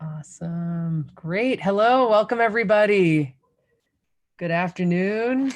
Awesome. Great. Hello. Welcome, everybody. Good afternoon.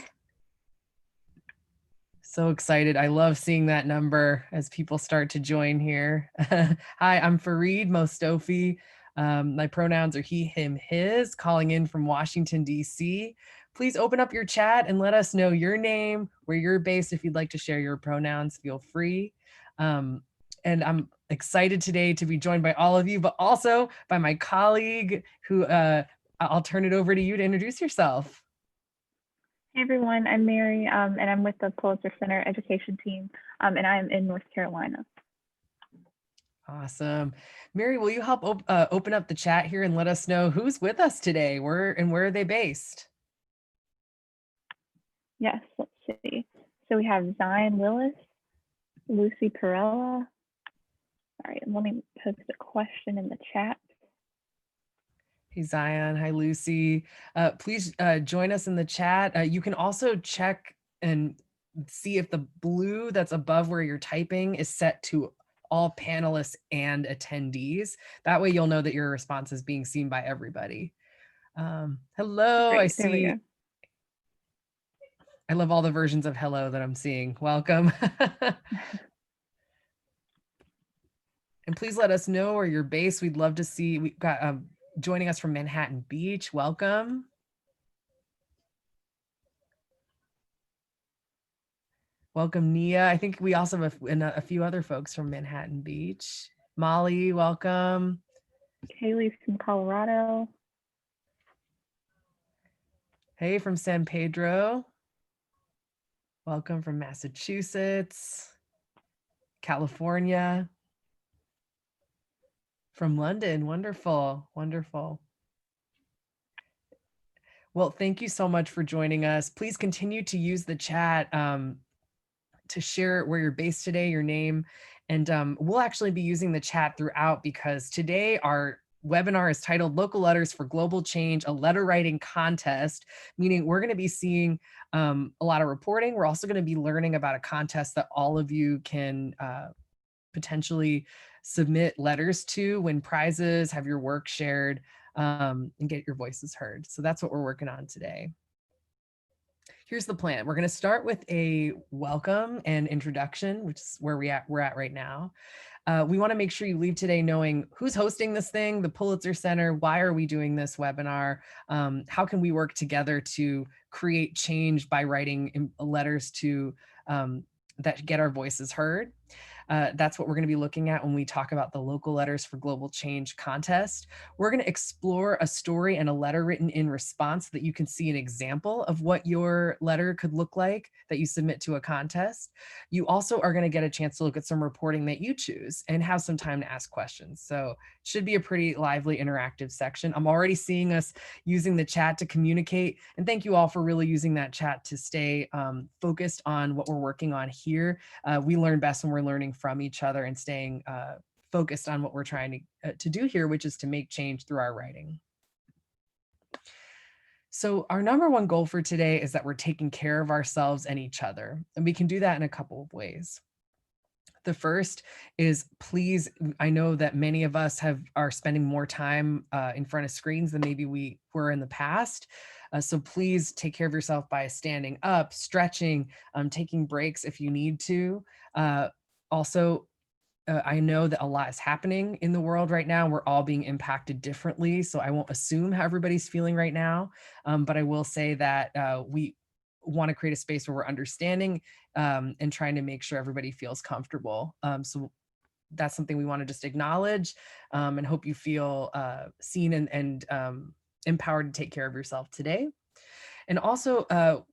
So excited. I love seeing that number as people start to join here. Hi, I'm Fareed Mostofi. My pronouns are he, him, his, calling in from Washington, D.C. Please open up your chat and let us know your name, where you're based. If you'd like to share your pronouns, feel free. And I'm excited today to be joined by all of you, but also by my colleague who I'll turn it over to you to introduce yourself. Hey everyone, I'm Mary, and I'm with the Pulitzer Center education team, and I'm in North Carolina. Awesome. Mary, will you help open up the chat here and let us know who's with us today? Where are they based? Yes, let's see. So we have Zion Willis, Lucy Perella. All right, let me post a question in the chat. Hey, Zion. Hi, Lucy. Please join us in the chat. You can also check and see if the blue that's above where you're typing is set to all panelists and attendees. That way you'll know that your response is being seen by everybody. Hello, Great, I there we see. go. I love all the versions of hello that I'm seeing. Welcome. And please let us know where you're based. We'd love to see. We've got joining us from Manhattan Beach. Welcome. Welcome, Nia. I think we also have a few other folks from Manhattan Beach. Molly, welcome. Kaylee's from Colorado. Hey, from San Pedro. Welcome from Massachusetts, California. From London. Wonderful, wonderful. Well, thank you so much for joining us. Please continue to use the chat to share where you're based today, your name, and we'll actually be using the chat throughout because today our webinar is titled Local Letters for Global Change, a letter writing contest, meaning we're going to be seeing a lot of reporting. We're also going to be learning about a contest that all of you can potentially submit letters to, win prizes, have your work shared, and get your voices heard. So that's what we're working on today. Here's the plan. We're going to start with a welcome and introduction, which is where we're at right now. We want to make sure you leave today knowing who's hosting this thing, the Pulitzer Center, why are we doing this webinar, how can we work together to create change by writing letters to that get our voices heard. That's what we're going to be looking at when we talk about the Local Letters for Global Change contest. We're going to explore a story and a letter written in response so that you can see an example of what your letter could look like that you submit to a contest. You also are going to get a chance to look at some reporting that you choose and have some time to ask questions. So it should be a pretty lively, interactive section. I'm already seeing us using the chat to communicate. And thank you all for really using that chat to stay focused on what we're working on here. We learn best when we're learning from each other and staying focused on what we're trying to do here, which is to make change through our writing. So our number one goal for today is that we're taking care of ourselves and each other. And we can do that in a couple of ways. The first is, please, I know that many of us are spending more time in front of screens than maybe we were in the past. So please take care of yourself by standing up, stretching, taking breaks if you need to. Also, I know that a lot is happening in the world right now. We're all being impacted differently. So I won't assume how everybody's feeling right now. But I will say that we want to create a space where we're understanding and trying to make sure everybody feels comfortable. So that's something we want to just acknowledge and hope you feel seen and empowered to take care of yourself today. And also,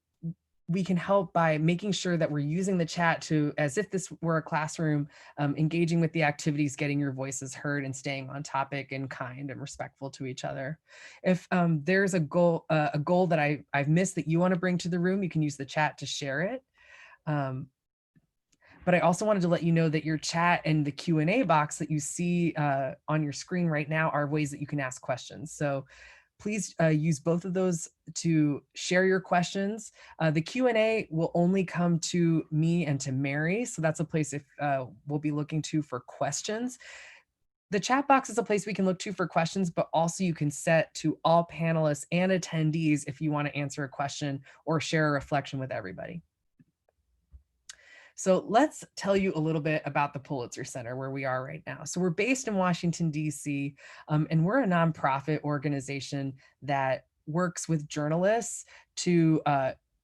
we can help by making sure that we're using the chat to, as if this were a classroom, engaging with the activities, getting your voices heard, and staying on topic and kind and respectful to each other. If there's a goal that I've missed that you want to bring to the room, you can use the chat to share it. But I also wanted to let you know that your chat and the Q&A box that you see on your screen right now are ways that you can ask questions. So please use both of those to share your questions. The Q&A will only come to me and to Mary. So that's a place we'll be looking to for questions. The chat box is a place we can look to for questions, but also you can set to all panelists and attendees if you want to answer a question or share a reflection with everybody. So let's tell you a little bit about the Pulitzer Center, where we are right now. So we're based in Washington, D.C., and we're a nonprofit organization that works with journalists to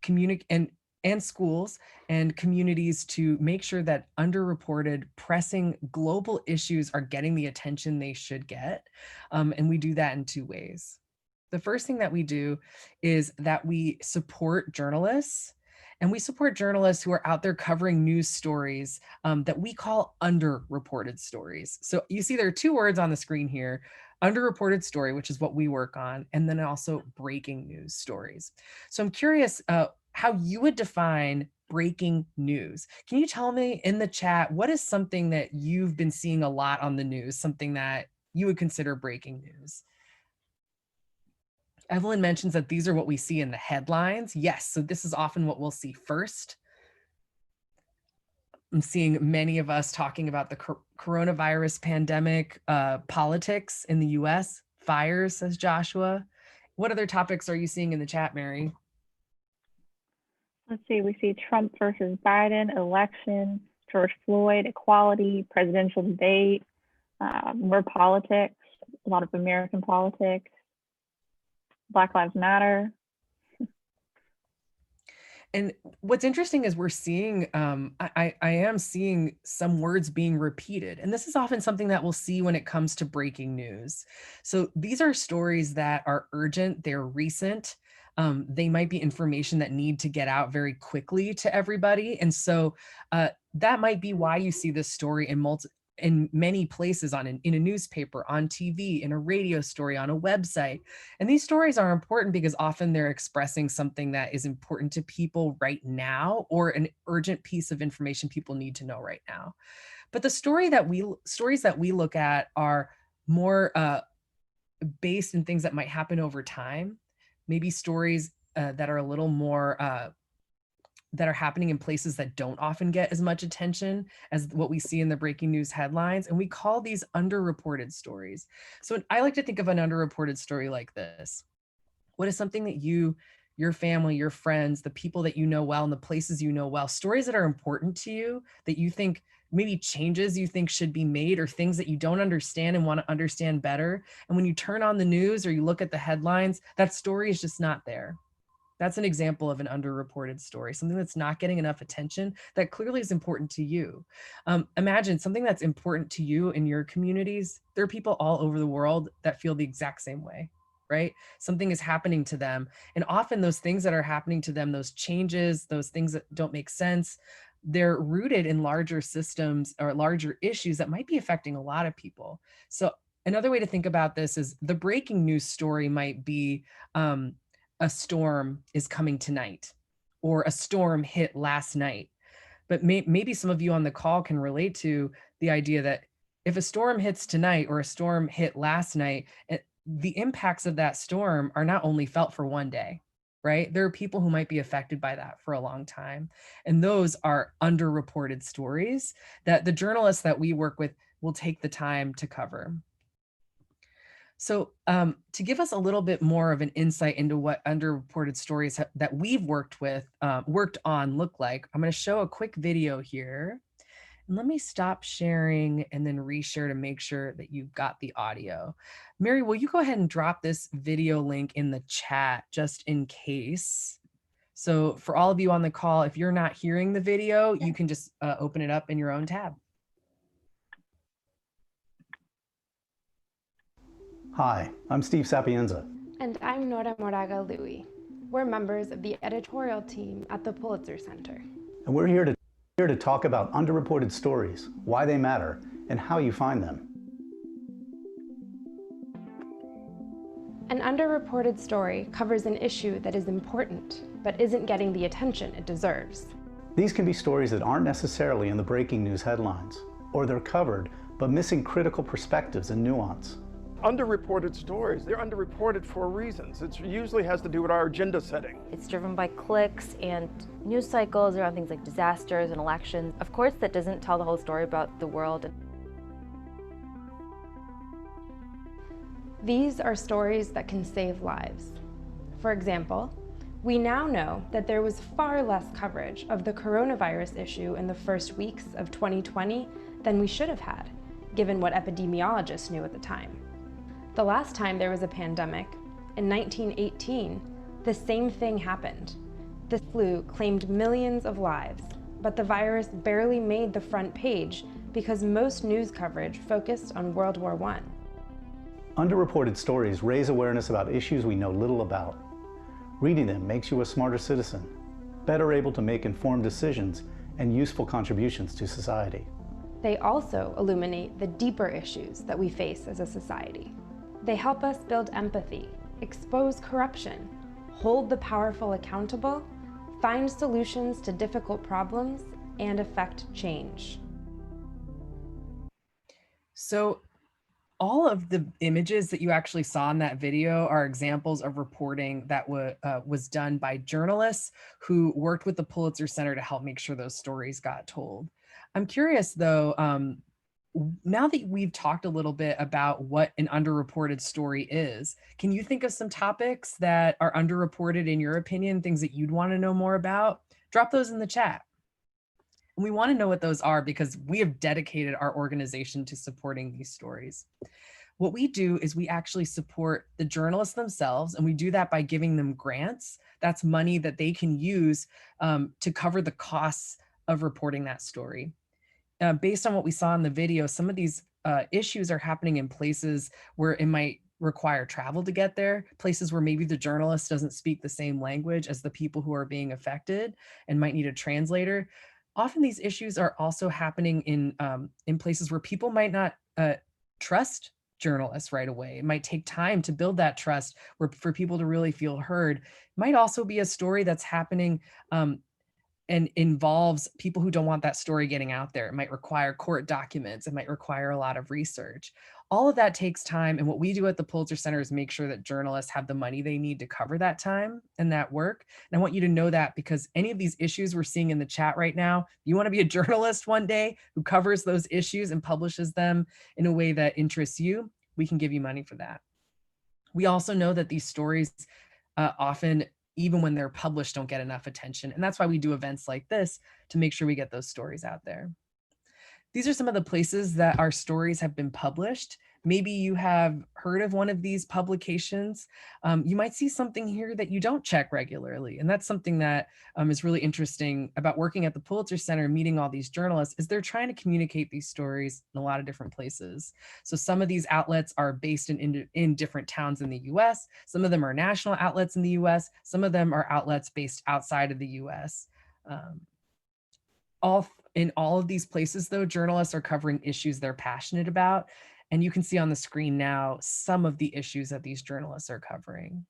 communicate and schools and communities to make sure that underreported, pressing global issues are getting the attention they should get. And we do that in two ways. The first thing that we do is that we support journalists, and we support journalists who are out there covering news stories that we call underreported stories. So you see there are two words on the screen here: underreported story, which is what we work on, and then also breaking news stories. So I'm curious how you would define breaking news. Can you tell me in the chat, what is something that you've been seeing a lot on the news, something that you would consider breaking news? Evelyn mentions that these are what we see in the headlines. Yes, so this is often what we'll see first. I'm seeing many of us talking about the coronavirus pandemic, politics in the US, fires, says Joshua. What other topics are you seeing in the chat, Mary? Let's see, we see Trump versus Biden, election, George Floyd, equality, presidential debate, more politics, a lot of American politics, Black Lives Matter. And what's interesting is we're seeing, I am seeing some words being repeated. And this is often something that we'll see when it comes to breaking news. So these are stories that are urgent, they're recent. They might be information that need to get out very quickly to everybody. And so that might be why you see this story in many places in a newspaper, on TV, in a radio story, on a website. And these stories are important because often they're expressing something that is important to people right now, or an urgent piece of information people need to know right now. But the stories that we look at are more based in things that might happen over time, maybe stories that are a little more that are happening in places that don't often get as much attention as what we see in the breaking news headlines. And we call these underreported stories. So I like to think of an underreported story like this. What is something that you, your family, your friends, the people that you know well, and the places you know well, stories that are important to you, that you think maybe changes you think should be made, or things that you don't understand and want to understand better. And when you turn on the news or you look at the headlines, that story is just not there. That's an example of an underreported story, something that's not getting enough attention that clearly is important to you. Imagine something that's important to you in your communities. There are people all over the world that feel the exact same way, right? Something is happening to them. And often those things that are happening to them, those changes, those things that don't make sense, they're rooted in larger systems or larger issues that might be affecting a lot of people. So another way to think about this is the breaking news story might be, a storm is coming tonight, or a storm hit last night. But maybe some of you on the call can relate to the idea that if a storm hits tonight or a storm hit last night, the impacts of that storm are not only felt for one day, right? There are people who might be affected by that for a long time. And those are underreported stories that the journalists that we work with will take the time to cover. So to give us a little bit more of an insight into what underreported stories that we've worked on look like, I'm going to show a quick video here. And let me stop sharing and then reshare to make sure that you've got the audio. Mary, will you go ahead and drop this video link in the chat just in case? So for all of you on the call, if you're not hearing the video, you can just open it up in your own tab. Hi, I'm Steve Sapienza. And I'm Nora Moraga Louie. We're members of the editorial team at the Pulitzer Center. And we're here to talk about underreported stories, why they matter, and how you find them. An underreported story covers an issue that is important, but isn't getting the attention it deserves. These can be stories that aren't necessarily in the breaking news headlines, or they're covered, but missing critical perspectives and nuance. Underreported stories, they're underreported for reasons. It usually has to do with our agenda setting. It's driven by clicks and news cycles around things like disasters and elections. Of course, that doesn't tell the whole story about the world. These are stories that can save lives. For example, we now know that there was far less coverage of the coronavirus issue in the first weeks of 2020 than we should have had, given what epidemiologists knew at the time. The last time there was a pandemic, in 1918, the same thing happened. The flu claimed millions of lives, but the virus barely made the front page because most news coverage focused on World War I. Underreported stories raise awareness about issues we know little about. Reading them makes you a smarter citizen, better able to make informed decisions and useful contributions to society. They also illuminate the deeper issues that we face as a society. They help us build empathy, expose corruption, hold the powerful accountable, find solutions to difficult problems, and affect change. So all of the images that you actually saw in that video are examples of reporting that was done by journalists who worked with the Pulitzer Center to help make sure those stories got told. I'm curious though, now that we've talked a little bit about what an underreported story is, can you think of some topics that are underreported in your opinion, things that you'd want to know more about? Drop those in the chat. And we want to know what those are because we have dedicated our organization to supporting these stories. What we do is we actually support the journalists themselves, and we do that by giving them grants. That's money that they can use to cover the costs of reporting that story. Based on what we saw in the video, some of these issues are happening in places where it might require travel to get there, places where maybe the journalist doesn't speak the same language as the people who are being affected and might need a translator. Often these issues are also happening in places where people might not trust journalists right away. It might take time to build that trust for people to really feel heard. It might also be a story that's happening and involves people who don't want that story getting out there. It might require court documents. It might require a lot of research. All of that takes time. And what we do at the Pulitzer Center is make sure that journalists have the money they need to cover that time and that work. And I want you to know that because any of these issues we're seeing in the chat right now, you want to be a journalist one day who covers those issues and publishes them in a way that interests you, we can give you money for that. We also know that these stories often, even when they're published, don't get enough attention. And that's why we do events like this to make sure we get those stories out there. These are some of the places that our stories have been published. Maybe you have heard of one of these publications. You might see something here that you don't check regularly. And that's something that is really interesting about working at the Pulitzer Center, meeting all these journalists, is they're trying to communicate these stories in a lot of different places. So some of these outlets are based in different towns in the US. Some of them are national outlets in the US. Some of them are outlets based outside of the US. In all of these places, though, journalists are covering issues they're passionate about. And you can see on the screen now some of the issues that these journalists are covering.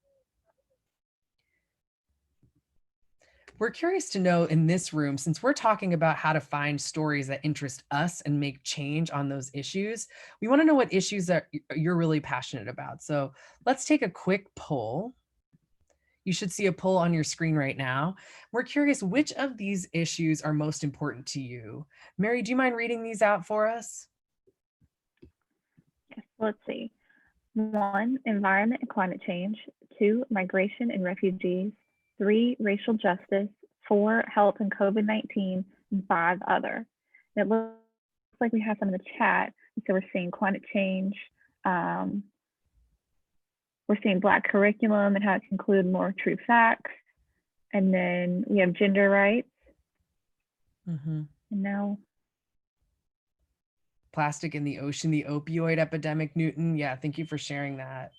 We're curious to know in this room, since we're talking about how to find stories that interest us and make change on those issues, we want to know what issues that you're really passionate about. So let's take a quick poll. You should see a poll on your screen right now. We're curious which of these issues are most important to you. Mary, do you mind reading these out for us? Yes, let's see. 1, environment and climate change. 2, migration and refugees. 3, racial justice. 4, health and COVID-19. And 5, other. And it looks like we have some in the chat. So we're seeing climate change. We're seeing Black curriculum and how it can include more true facts. And then we have gender rights. Mm-hmm. And now plastic in the ocean, the opioid epidemic, Newton. Yeah, thank you for sharing that.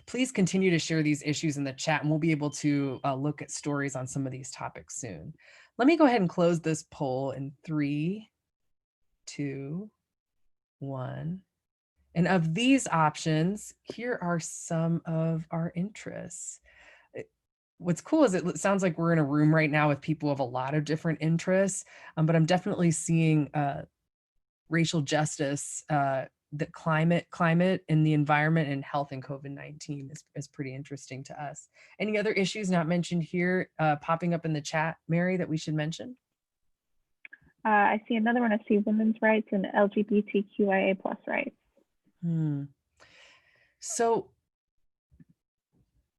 Please continue to share these issues in the chat and we'll be able to look at stories on some of these topics soon. Let me go ahead and close this poll in 3, 2, 1. And of these options, here are some of our interests. What's cool is it sounds like we're in a room right now with people of a lot of different interests, but I'm definitely seeing racial justice, the climate and the environment and health and COVID-19 is pretty interesting to us. Any other issues not mentioned here popping up in the chat, Mary, that we should mention? I see another one. I see women's rights and LGBTQIA+ rights. So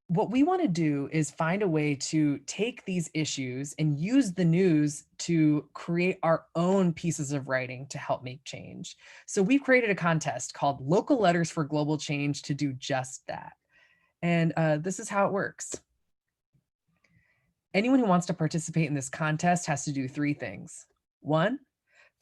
what we want to do is find a way to take these issues and use the news to create our own pieces of writing to help make change. So we've created a contest called Local Letters for Global Change to do just that. And this is how it works. Anyone who wants to participate in this contest has to do 3 things. 1,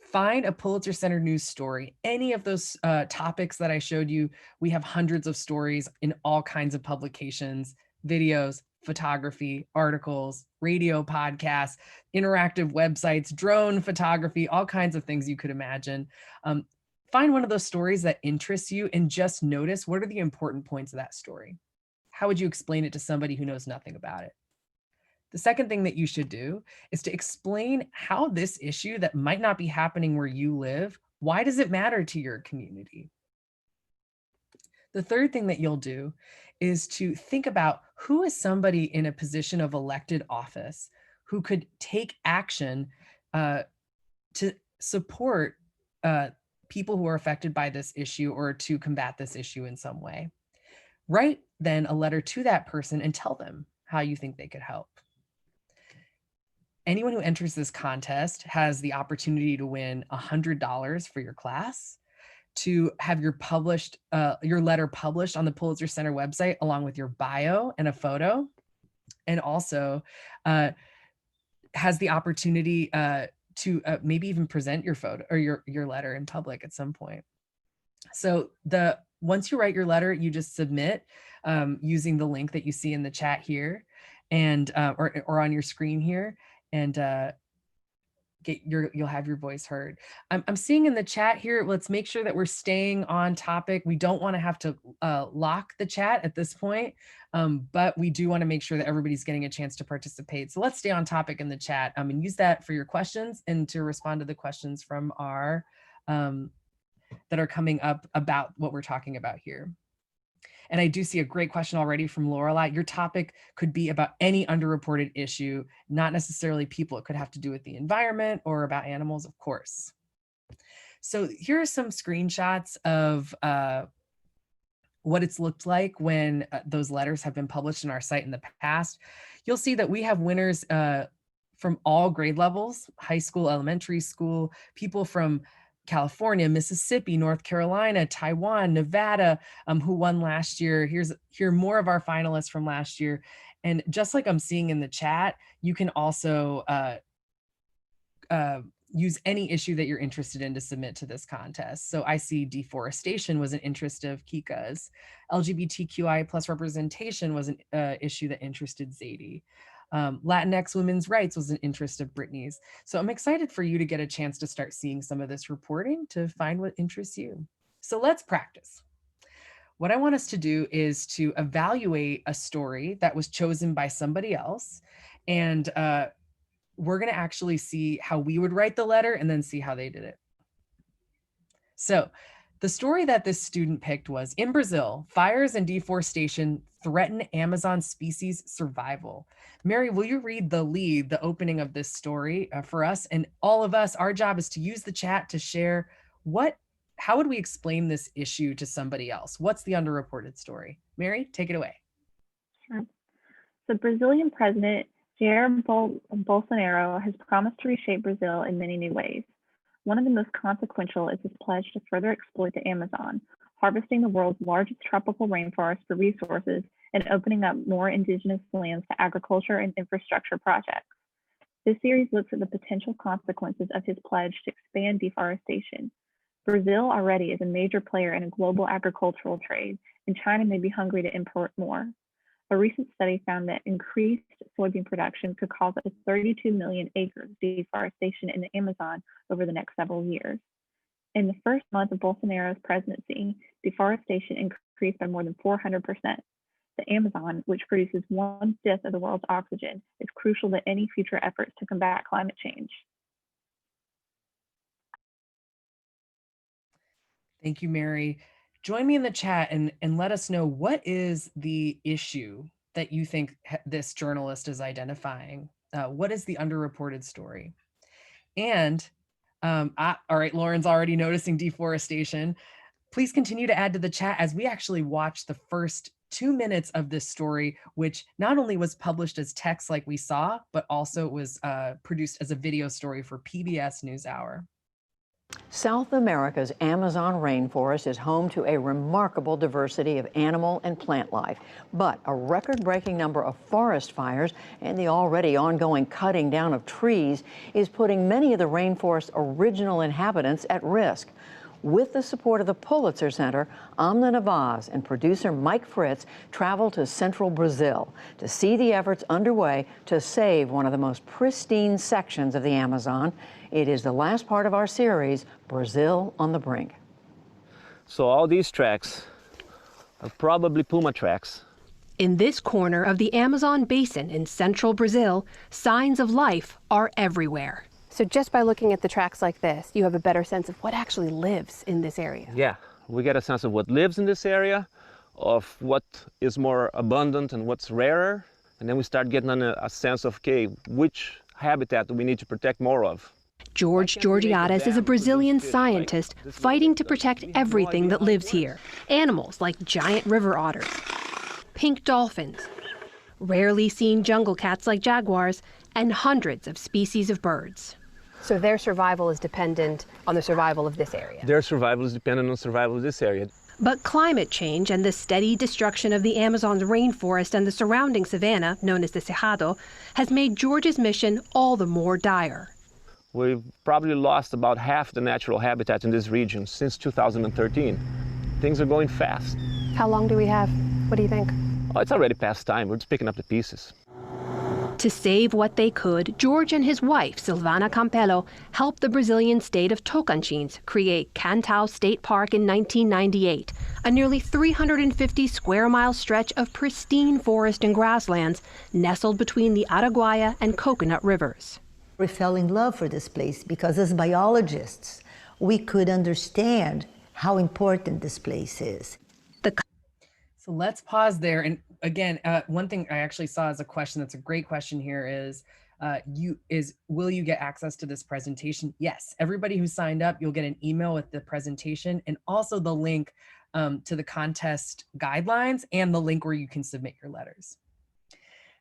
find a Pulitzer Center news story. Any of those topics that I showed you, we have hundreds of stories in all kinds of publications, videos, photography, articles, radio podcasts, interactive websites, drone photography, all kinds of things you could imagine. Find one of those stories that interests you and just notice what are the important points of that story. How would you explain it to somebody who knows nothing about it? The second thing that you should do is to explain how this issue that might not be happening where you live, why does it matter to your community? The third thing that you'll do is to think about who is somebody in a position of elected office who could take action to support people who are affected by this issue or to combat this issue in some way. Write then a letter to that person and tell them how you think they could help. Anyone who enters this contest has the opportunity to win $100 for your class, to have your letter published on the Pulitzer Center website along with your bio and a photo, and also has the opportunity to maybe even present your photo or your letter in public at some point. So once you write your letter, you just submit using the link that you see in the chat here and or on your screen here, and you'll have your voice heard. I'm seeing in the chat here, let's make sure that we're staying on topic. We don't want to have to lock the chat at this point, but we do want to make sure that everybody's getting a chance to participate. So let's stay on topic in the chat and use that for your questions and to respond to the questions from our that are coming up about what we're talking about here. And I do see a great question already from Lorelai. Your topic could be about any underreported issue, not necessarily people. It could have to do with the environment or about animals, of course. So here are some screenshots of what it's looked like when those letters have been published in our site in the past. You'll see that we have winners from all grade levels, high school, elementary school, people from California, Mississippi, North Carolina, Taiwan, Nevada, who won last year. Here are more of our finalists from last year. And just like I'm seeing in the chat, you can also use any issue that you're interested in to submit to this contest. So I see deforestation was an interest of Kika's. LGBTQI plus representation was an issue that interested Zadie. Latinx women's rights was an interest of Brittany's. So I'm excited for you to get a chance to start seeing some of this reporting to find what interests you. So let's practice. What I want us to do is to evaluate a story that was chosen by somebody else. And we're going to actually see how we would write the letter and then see how they did it. So the story that this student picked was, in Brazil, fires and deforestation threaten Amazon species survival. Mary, will you read the opening of this story for us? And all of us, our job is to use the chat to share how would we explain this issue to somebody else? What's the underreported story? Mary, take it away. Sure. The Brazilian president, Jair Bolsonaro, has promised to reshape Brazil in many new ways. One of the most consequential is his pledge to further exploit the Amazon, harvesting the world's largest tropical rainforest for resources and opening up more indigenous lands to agriculture and infrastructure projects. This series looks at the potential consequences of his pledge to expand deforestation. Brazil already is a major player in a global agricultural trade, and China may be hungry to import more. A recent study found that increased soybean production could cause up to 32 million acres of deforestation in the Amazon over the next several years. In the first month of Bolsonaro's presidency, deforestation increased by more than 400%. The Amazon, which produces 1/5 of the world's oxygen, is crucial to any future efforts to combat climate change. Thank you, Mary. Join me in the chat and let us know, what is the issue that you think this journalist is identifying? What is the underreported story? And all right, Lauren's already noticing deforestation. Please continue to add to the chat as we actually watch the first 2 minutes of this story, which not only was published as text like we saw, but also was produced as a video story for PBS NewsHour. South America's Amazon rainforest is home to a remarkable diversity of animal and plant life, but a record-breaking number of forest fires and the already ongoing cutting down of trees is putting many of the rainforest's original inhabitants at risk. With the support of the Pulitzer Center, Amna Navaz and producer Mike Fritz traveled to central Brazil to see the efforts underway to save one of the most pristine sections of the Amazon. It is the last part of our series, Brazil on the Brink. So all these tracks are probably puma tracks. In this corner of the Amazon basin in central Brazil, signs of life are everywhere. So just by looking at the tracks like this, you have a better sense of what actually lives in this area. Yeah, we get a sense of what lives in this area, of what is more abundant and what's rarer. And then we start getting a sense of, okay, which habitat do we need to protect more of? George Georgiades is a Brazilian scientist fighting to protect everything that lives here. Animals like giant river otters, pink dolphins, rarely seen jungle cats like jaguars, and hundreds of species of birds. So their survival is dependent on the survival of this area. Their survival is dependent on the survival of this area. But climate change and the steady destruction of the Amazon's rainforest and the surrounding savanna, known as the Cerrado, has made George's mission all the more dire. We've probably lost about half the natural habitat in this region since 2013. Things are going fast. How long do we have? What do you think? Oh, it's already past time. We're just picking up the pieces. To save what they could, George and his wife, Silvana Campello, helped the Brazilian state of Tocantins create Cantau State Park in 1998, a nearly 350 square mile stretch of pristine forest and grasslands nestled between the Araguaia and Coconut rivers. We fell in love for this place because as biologists, we could understand how important this place is. So let's pause there. And again, one thing I actually saw as a question, that's a great question here is, will you get access to this presentation? Yes, everybody who signed up, you'll get an email with the presentation and also the link to the contest guidelines and the link where you can submit your letters.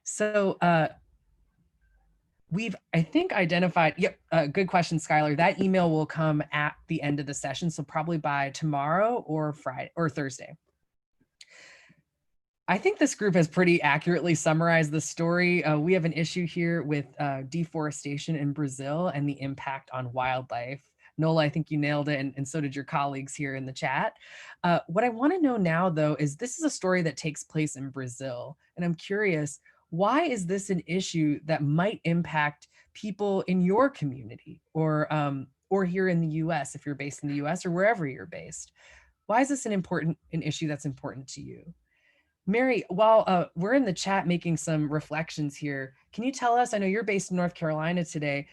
So we've, I think, identified, good question, Skylar. That email will come at the end of the session. So probably by tomorrow or Friday or Thursday. I think this group has pretty accurately summarized the story. We have an issue here with deforestation in Brazil and the impact on wildlife. Nola, I think you nailed it, and so did your colleagues here in the chat. What I want to know now, though, is this is a story that takes place in Brazil, and I'm curious, why is this an issue that might impact people in your community or here in the US, if you're based in the US or wherever you're based? Why is this an issue that's important to you? Mary, while we're in the chat making some reflections here, can you tell us, I know you're based in North Carolina today,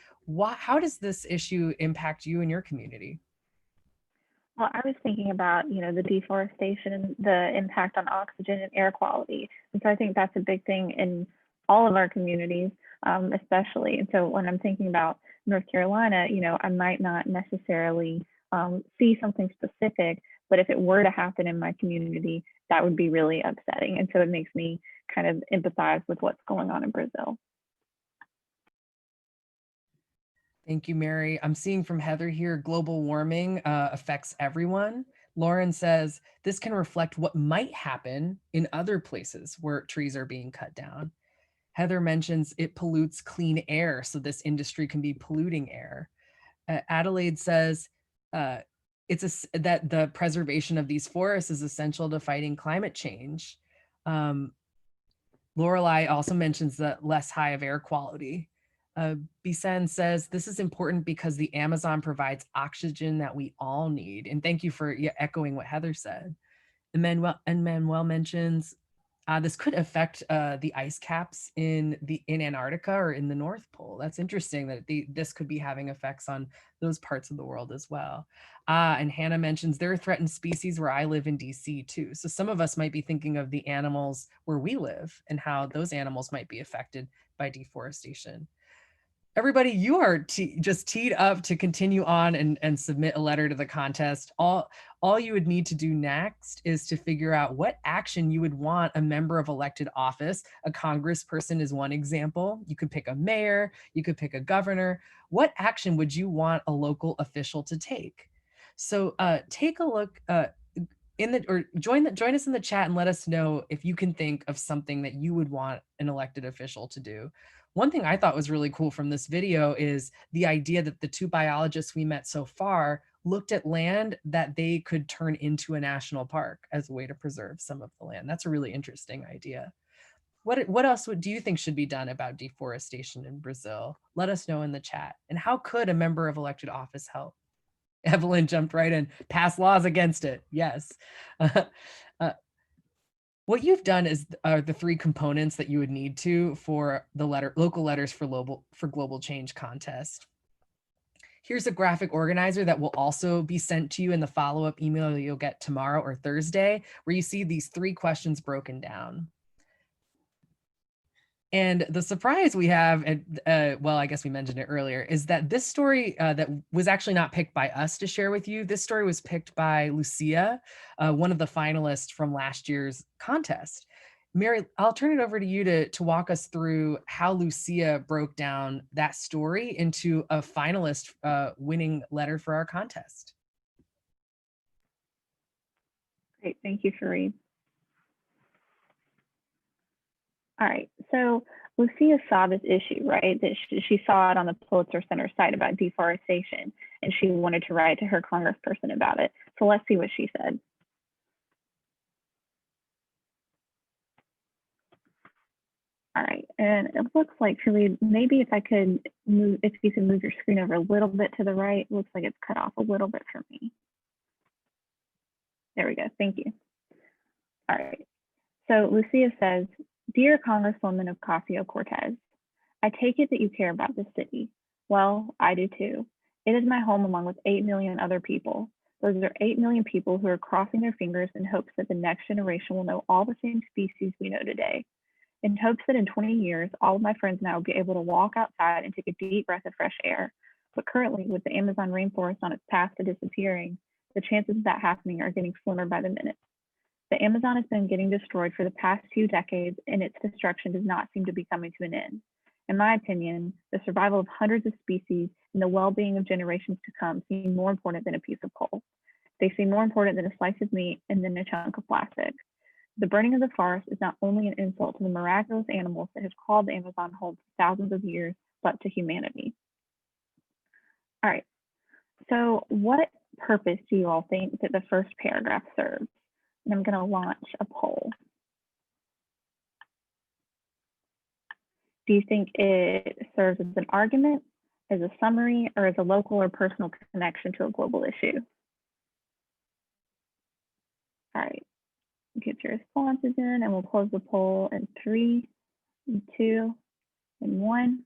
how does this issue impact you and your community? Well, I was thinking about, the deforestation, the impact on oxygen and air quality. And so I think that's a big thing in all of our communities, especially. And so when I'm thinking about North Carolina, I might not necessarily see something specific, but if it were to happen in my community, that would be really upsetting. And so it makes me kind of empathize with what's going on in Brazil. Thank you, Mary. I'm seeing from Heather here, global warming affects everyone. Lauren says, this can reflect what might happen in other places where trees are being cut down. Heather mentions it pollutes clean air, so this industry can be polluting air. Adelaide says, that the preservation of these forests is essential to fighting climate change. Lorelei also mentions the less high of air quality. Bisen says, this is important because the Amazon provides oxygen that we all need. And thank you for echoing what Heather said. And Manuel mentions, this could affect the ice caps in Antarctica or in the North Pole. That's interesting that this could be having effects on those parts of the world as well. And Hannah mentions there are threatened species where I live in DC too. So some of us might be thinking of the animals where we live and how those animals might be affected by deforestation. Everybody, you are just teed up to continue on and submit a letter to the contest. All you would need to do next is to figure out what action you would want a member of elected office. A congressperson is one example. You could pick a mayor, you could pick a governor. What action would you want a local official to take? So take a look join us in the chat and let us know if you can think of something that you would want an elected official to do. One thing I thought was really cool from this video is the idea that the two biologists we met so far looked at land that they could turn into a national park as a way to preserve some of the land. That's a really interesting idea. What else do you think should be done about deforestation in Brazil? Let us know in the chat. And how could a member of elected office help? Evelyn jumped right in. Pass laws against it. Yes. What you've done are the three components that you would need to for the local letters for global change contest. Here's a graphic organizer that will also be sent to you in the follow-up email that you'll get tomorrow or Thursday, where you see these three questions broken down. And the surprise we have, well, I guess we mentioned it earlier, is that this story that was actually not picked by us to share with you. This story was picked by Lucia, one of the finalists from last year's contest. Mary, I'll turn it over to you to walk us through how Lucia broke down that story into a finalist winning letter for our contest. Great, thank you, Fareed. All right, so Lucia saw this issue, right? That she saw it on the Pulitzer Center site about deforestation, and she wanted to write to her congressperson about it. So let's see what she said. All right, and it looks like, Fareed, maybe if I could move, if you can move your screen over a little bit to the right, it looks like it's cut off a little bit for me. There we go, thank you. All right, so Lucia says, "Dear Congresswoman Ocasio-Cortez, I take it that you care about this city. Well, I do too. It is my home along with 8 million other people. Those are 8 million people who are crossing their fingers in hopes that the next generation will know all the same species we know today. In hopes that in 20 years, all of my friends and I will be able to walk outside and take a deep breath of fresh air. But currently, with the Amazon rainforest on its path to disappearing, the chances of that happening are getting slimmer by the minute. The Amazon has been getting destroyed for the past few decades, and its destruction does not seem to be coming to an end. In my opinion, the survival of hundreds of species and the well-being of generations to come seem more important than a piece of coal. They seem more important than a slice of meat and than a chunk of plastic. The burning of the forest is not only an insult to the miraculous animals that have called the Amazon home for thousands of years, but to humanity." All right, so what purpose do you all think that the first paragraph serves? And I'm going to launch a poll. Do you think it serves as an argument, as a summary, or as a local or personal connection to a global issue? All right, get your responses in, and we'll close the poll in 3, 2, and 1.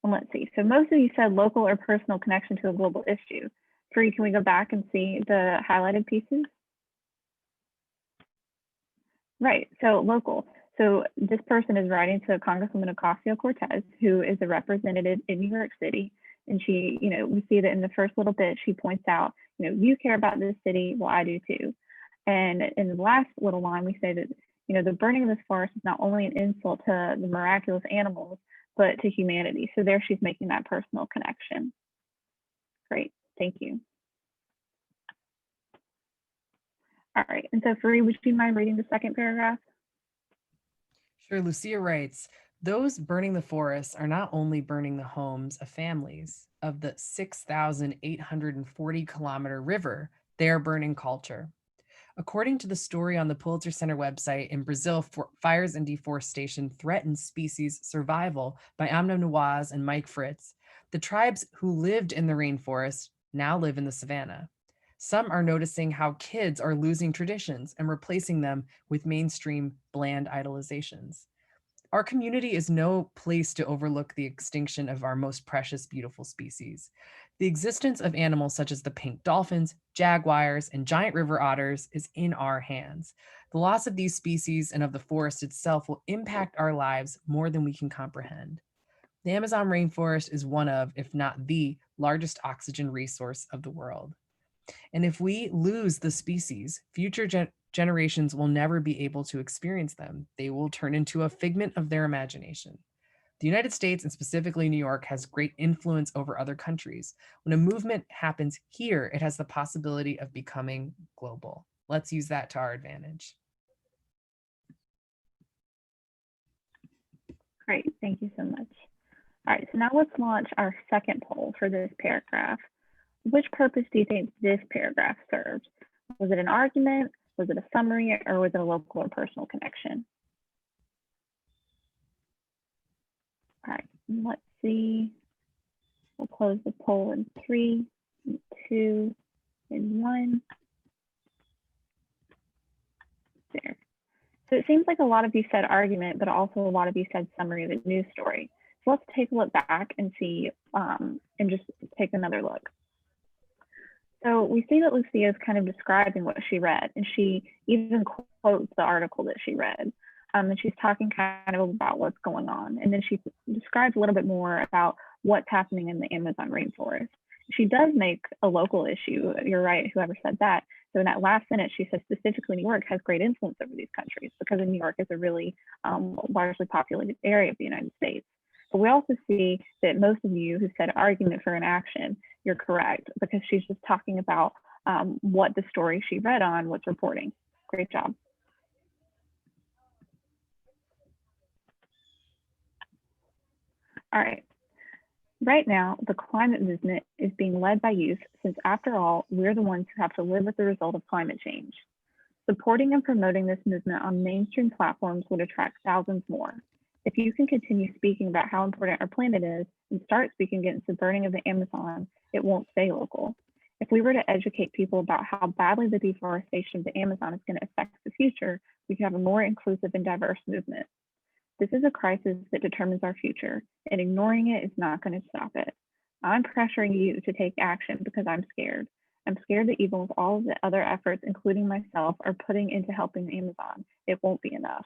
And let's see, so most of you said local or personal connection to a global issue. Free, can we go back and see the highlighted pieces? Right, so local. So this person is writing to Congresswoman Ocasio-Cortez, who is a representative in New York City. And she, we see that in the first little bit, she points out, you care about this city, well, I do too. And in the last little line, we say that, the burning of this forest is not only an insult to the miraculous animals, but to humanity. So there she's making that personal connection. Great. Thank you. All right, and so Fareed, would you mind reading the second paragraph? Sure, Lucia writes, "Those burning the forests are not only burning the homes of families of the 6,840-kilometer river, they are burning culture. According to the story on the Pulitzer Center website, in Brazil, fires and deforestation threaten species survival by Amna Nawaz and Mike Fritz. The tribes who lived in the rainforest now live in the savannah. Some are noticing how kids are losing traditions and replacing them with mainstream bland idolizations. Our community is no place to overlook the extinction of our most precious, beautiful species. The existence of animals such as the pink dolphins, jaguars, and giant river otters is in our hands. The loss of these species and of the forest itself will impact our lives more than we can comprehend. The Amazon rainforest is one of, if not the largest oxygen resource of the world. And if we lose the species, future generations will never be able to experience them. They will turn into a figment of their imagination. The United States, and specifically New York, has great influence over other countries. When a movement happens here, it has the possibility of becoming global. Let's use that to our advantage. Great, thank you so much. All right, so now let's launch our second poll for this paragraph. Which purpose do you think this paragraph served? Was it an argument? Was it a summary? Or was it a local or personal connection? All right, let's see. We'll close the poll in 3, 2, and 1. There. So it seems like a lot of you said argument, but also a lot of you said summary of the news story. So let's take a look back and see, and just take another look. So we see that Lucia is kind of describing what she read, and she even quotes the article that she read. And she's talking kind of about what's going on. And then she describes a little bit more about what's happening in the Amazon rainforest. She does make a local issue. You're right, whoever said that. So in that last sentence, she says specifically New York has great influence over these countries because New York is a really largely populated area of the United States. But we also see that most of you who said argument for an action, you're correct, because she's just talking about what the story she read on was reporting. Great job. All right. Right now, the climate movement is being led by youth, since after all, we're the ones who have to live with the result of climate change. Supporting and promoting this movement on mainstream platforms would attract thousands more. If you can continue speaking about how important our planet is and start speaking against the burning of the Amazon, it won't stay local. If we were to educate people about how badly the deforestation of the Amazon is going to affect the future, we could have a more inclusive and diverse movement. This is a crisis that determines our future, and ignoring it is not going to stop it. I'm pressuring you to take action because I'm scared. I'm scared that even with all of the other efforts, including myself, are putting into helping the Amazon, it won't be enough.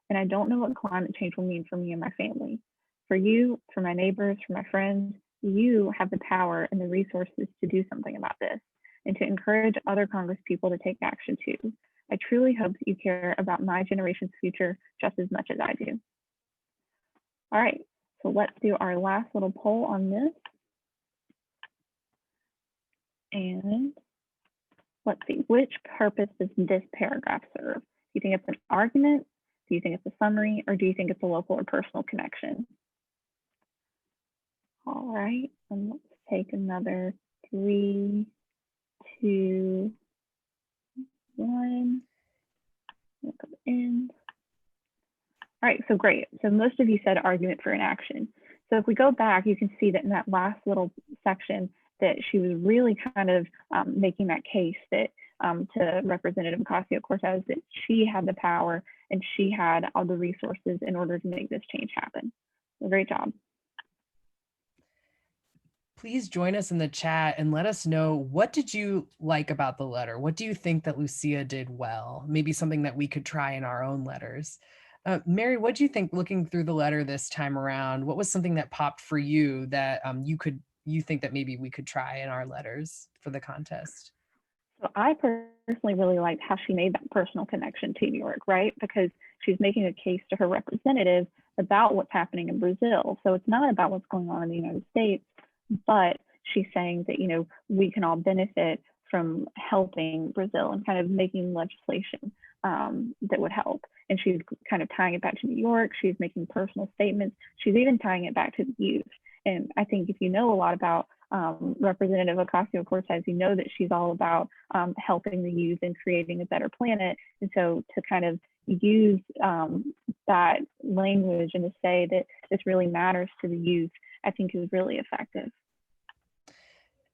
And I don't know what climate change will mean for me and my family. For you, for my neighbors, for my friends, you have the power and the resources to do something about this and to encourage other Congress people to take action too. I truly hope that you care about my generation's future just as much as I do. All right, so let's do our last little poll on this. And let's see, which purpose does this paragraph serve? Do you think it's an argument? Do you think it's a summary? Or do you think it's a local or personal connection? All right, and let's take another 3, 2, 1. We'll go in. All right, so great. So most of you said argument for inaction. So if we go back, you can see that in that last little section that she was really kind of making that case that to Representative Ocasio-Cortez that she had the power and she had all the resources in order to make this change happen. So great job. Please join us in the chat and let us know, what did you like about the letter? What do you think that Lucia did well? Maybe something that we could try in our own letters. Mary, what do you think looking through the letter this time around? What was something that popped for you that you think that maybe we could try in our letters for the contest? So I personally really liked how she made that personal connection to New York, right? Because she's making a case to her representative about what's happening in Brazil. So it's not about what's going on in the United States, but she's saying that, you know, we can all benefit from helping Brazil and kind of making legislation that would help. And she's kind of tying it back to New York. She's making personal statements. She's even tying it back to the youth. And I think if you know a lot about Representative Ocasio-Cortez, you know that she's all about helping the youth and creating a better planet. And so to kind of use that language and to say that this really matters to the youth, I think is really effective.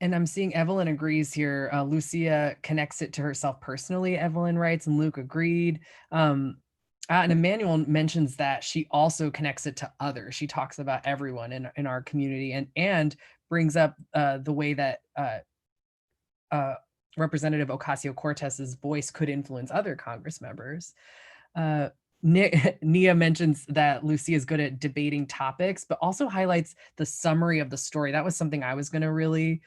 And I'm seeing Evelyn agrees here. Lucia connects it to herself personally, Evelyn writes, and Luke agreed. And Emmanuel mentions that she also connects it to others. She talks about everyone in our community and brings up the way that Representative Ocasio-Cortez's voice could influence other Congress members. Nia mentions that Lucia is good at debating topics, but also highlights the summary of the story. That was something I was going to really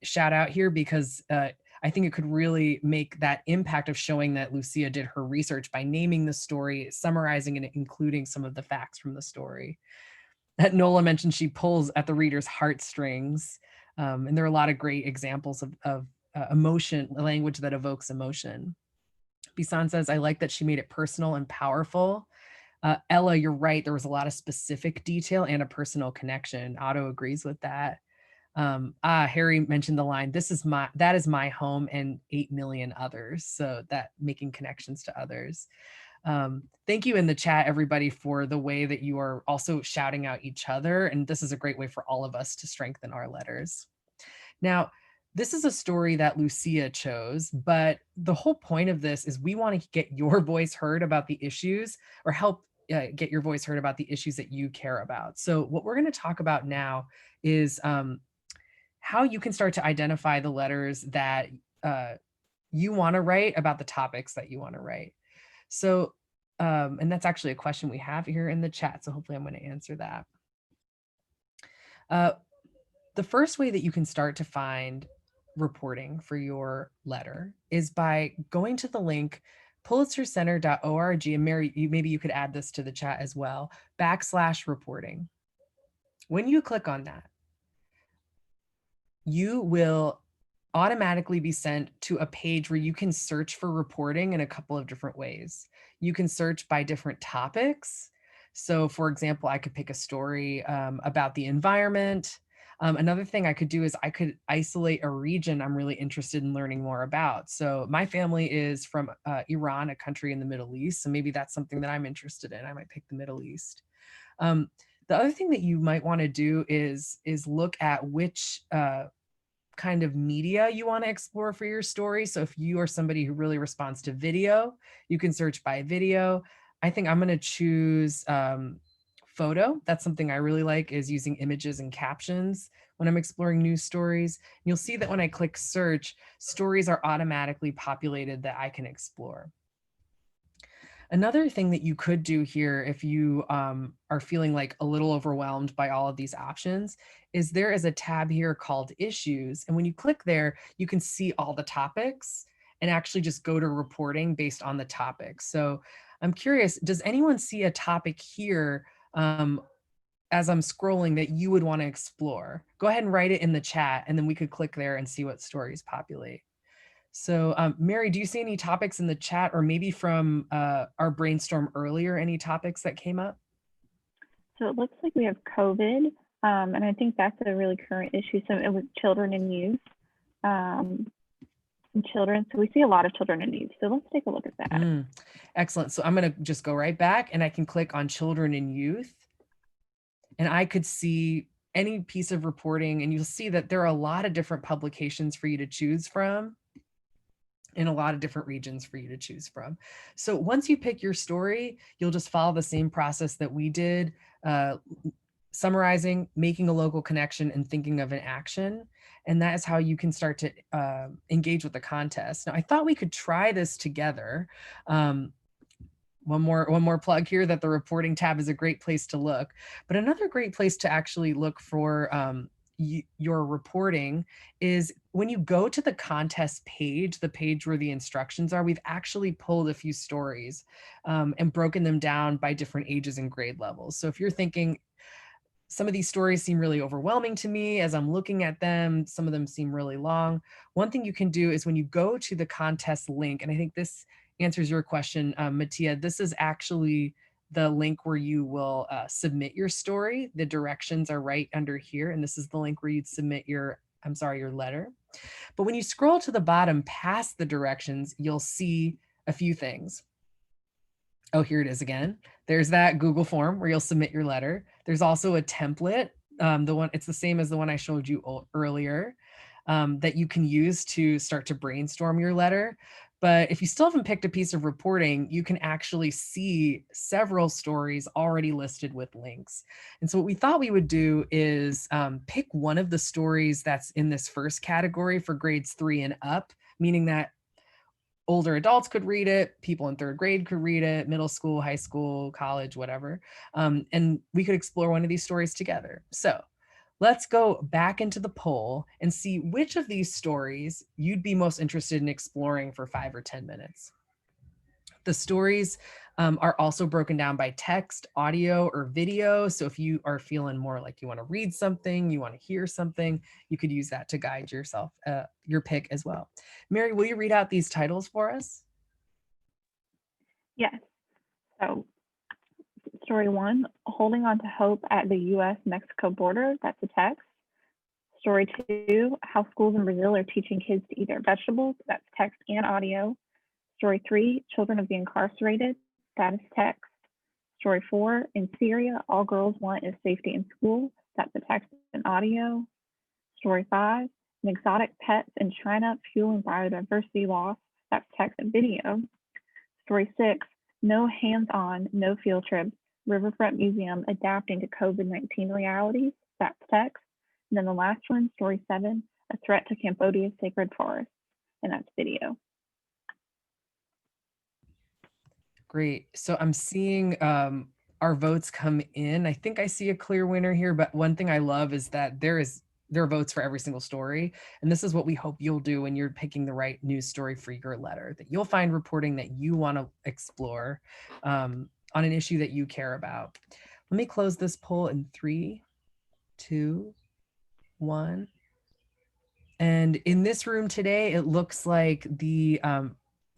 shout out here, because I think it could really make that impact of showing that Lucia did her research by naming the story, summarizing and including some of the facts from the story. Nola mentioned she pulls at the reader's heartstrings, and there are a lot of great examples of emotion, language that evokes emotion. Bisan says, I like that she made it personal and powerful. Ella, you're right. There was a lot of specific detail and a personal connection. Otto agrees with that. Harry mentioned the line, that is my home and 8 million others. So that making connections to others. Thank you in the chat, everybody, for the way that you are also shouting out each other. And this is a great way for all of us to strengthen our letters. Now, this is a story that Lucia chose, but the whole point of this is we want to get your voice heard about the issues, or help get your voice heard about the issues that you care about. So what we're going to talk about now is how you can start to identify the letters that you want to write about the topics that you want to write. So, and that's actually a question we have here in the chat, so hopefully I'm going to answer that. The first way that you can start to find reporting for your letter is by going to the link pulitzercenter.org, and Mary, maybe you could add this to the chat as well, /reporting. When you click on that, you will automatically be sent to a page where you can search for reporting in a couple of different ways. You can search by different topics. So for example, I could pick a story about the environment. Another thing I could do is I could isolate a region I'm really interested in learning more about. So my family is from Iran, a country in the Middle East. So maybe that's something that I'm interested in. I might pick the Middle East. The other thing that you might want to do is look at which kind of media you want to explore for your story. So if you are somebody who really responds to video, you can search by video. I think I'm going to choose photo. That's something I really like, is using images and captions when I'm exploring news stories. And you'll see that when I click search, stories are automatically populated that I can explore. Another thing that you could do here, if you are feeling like a little overwhelmed by all of these options, is there is a tab here called Issues. And when you click there, you can see all the topics and actually just go to reporting based on the topic. So I'm curious, does anyone see a topic here as I'm scrolling that you would want to explore? Go ahead and write it in the chat, and then we could click there and see what stories populate. So Mary, do you see any topics in the chat, or maybe from our brainstorm earlier, any topics that came up? So it looks like we have COVID, and I think that's a really current issue. So it was children and youth, and children. So we see a lot of children and youth. So let's take a look at that. Excellent. So I'm going to just go right back, and I can click on children and youth, and I could see any piece of reporting, and you'll see that there are a lot of different publications for you to choose from, in a lot of different regions for you to choose from. So once you pick your story, you'll just follow the same process that we did, summarizing, making a local connection, and thinking of an action. And that is how you can start to engage with the contest. Now, I thought we could try this together. One more plug here, that the reporting tab is a great place to look. But another great place to actually look for your reporting is when you go to the contest page, the page where the instructions are. We've actually pulled a few stories and broken them down by different ages and grade levels. So if you're thinking, some of these stories seem really overwhelming to me as I'm looking at them, some of them seem really long, one thing you can do is when you go to the contest link, and I think this answers your question, Mattia, this is actually the link where you will submit your story. The directions are right under here, and this is the link where you'd submit your letter. But when you scroll to the bottom past the directions, you'll see a few things. Oh, here it is again. There's that Google form where you'll submit your letter. There's also a template. It's the same as the one I showed you earlier, that you can use to start to brainstorm your letter. But if you still haven't picked a piece of reporting, you can actually see several stories already listed with links. And so what we thought we would do is pick one of the stories that's in this first category for grades 3 and up, meaning that older adults could read it, people in 3rd grade could read it, middle school, high school, college, whatever. And we could explore one of these stories together. So let's go back into the poll and see which of these stories you'd be most interested in exploring for 5 or 10 minutes. The stories are also broken down by text, audio, or video. So if you are feeling more like you want to read something, you want to hear something, you could use that to guide yourself, your pick as well. Mary, will you read out these titles for us? Yes. So story 1, Holding On to Hope at the U.S.-Mexico border. That's a text. Story 2, How schools in Brazil are teaching kids to eat their vegetables. That's text and audio. Story 3, Children of the Incarcerated. That is text. Story 4, In Syria, All Girls Want is Safety in School. That's a text and audio. Story 5, Exotic Pets in China Fueling Biodiversity Loss. That's text and video. Story 6, No Hands-On, No Field Trips. Riverfront Museum adapting to COVID-19 realities. That's text. And then the last one, story 7, A Threat to Cambodia's Sacred Forest. And that's video. Great. So I'm seeing our votes come in. I think I see a clear winner here, but one thing I love is that there are votes for every single story. And this is what we hope you'll do when you're picking the right news story for your letter, that you'll find reporting that you want to explore on an issue that you care about. Let me close this poll in 3, 2, 1. And in this room today, it looks like the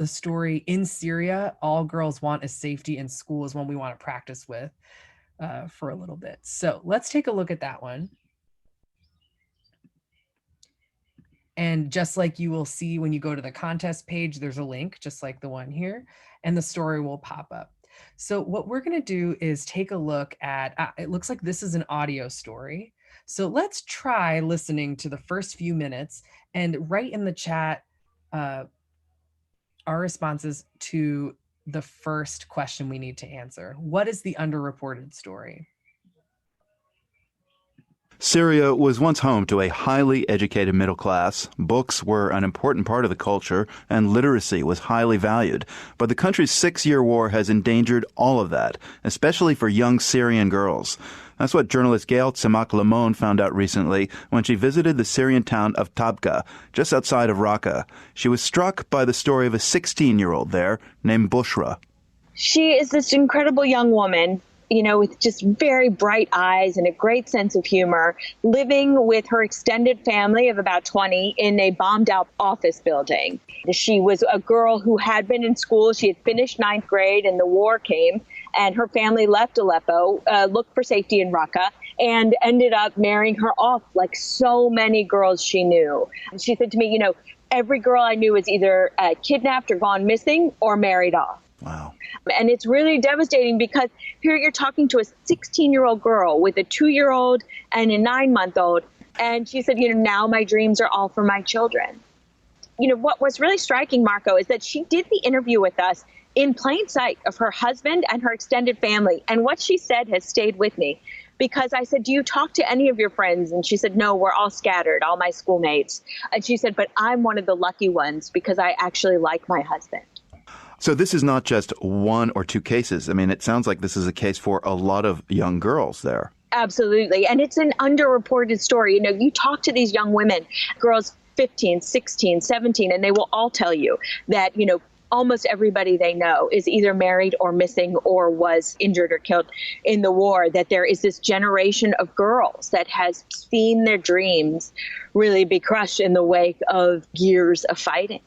story In Syria, All Girls Want is Safety in School is one we want to practice with for a little bit. So let's take a look at that one. And just like you will see when you go to the contest page, there's a link just like the one here, and the story will pop up. So what we're going to do is take a look at, it looks like this is an audio story. So let's try listening to the first few minutes and write in the chat our responses to the first question we need to answer. What is the underreported story? Syria was once home to a highly educated middle class. Books were an important part of the culture, and literacy was highly valued. But the country's 6-year war has endangered all of that, especially for young Syrian girls. That's what journalist Gail Tsamak-Lamon found out recently when she visited the Syrian town of Tabqa, just outside of Raqqa. She was struck by the story of a 16-year-old there named Bushra. She is this incredible young woman, you know, with just very bright eyes and a great sense of humor, living with her extended family of about 20 in a bombed-out office building. She was a girl who had been in school. She had finished 9th grade and the war came, and her family left Aleppo, looked for safety in Raqqa, and ended up marrying her off like so many girls she knew. And she said to me, you know, every girl I knew was either kidnapped or gone missing or married off. Wow. And it's really devastating because here you're talking to a 16-year-old girl with a 2-year-old and a 9-month-old. And she said, you know, now my dreams are all for my children. You know, what was really striking, Marco, is that she did the interview with us in plain sight of her husband and her extended family. And what she said has stayed with me, because I said, do you talk to any of your friends? And she said, no, we're all scattered, all my schoolmates. And she said, but I'm one of the lucky ones because I actually like my husband. So this is not just 1 or 2 cases. I mean, it sounds like this is a case for a lot of young girls there. Absolutely. And it's an underreported story. You know, you talk to these young women, girls 15, 16, 17, and they will all tell you that, you know, almost everybody they know is either married or missing or was injured or killed in the war, that there is this generation of girls that has seen their dreams really be crushed in the wake of years of fighting.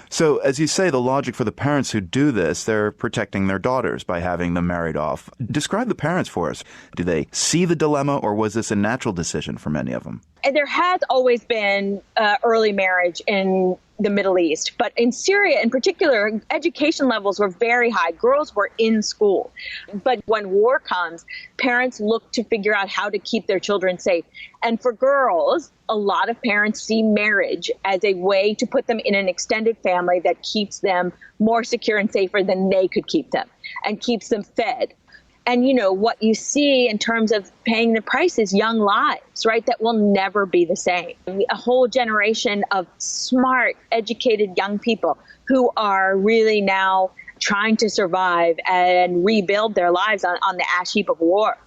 So, as you say, the logic for the parents who do this, they're protecting their daughters by having them married off. Describe the parents for us. Do they see the dilemma, or was this a natural decision for many of them? And there has always been early marriage in the Middle East. But in Syria in particular, education levels were very high. Girls were in school. But when war comes, parents look to figure out how to keep their children safe. And for girls, a lot of parents see marriage as a way to put them in an extended family that keeps them more secure and safer than they could keep them and keeps them fed. And, you know, what you see in terms of paying the price is young lives, right, that will never be the same. A whole generation of smart, educated young people who are really now trying to survive and rebuild their lives on the ash heap of war.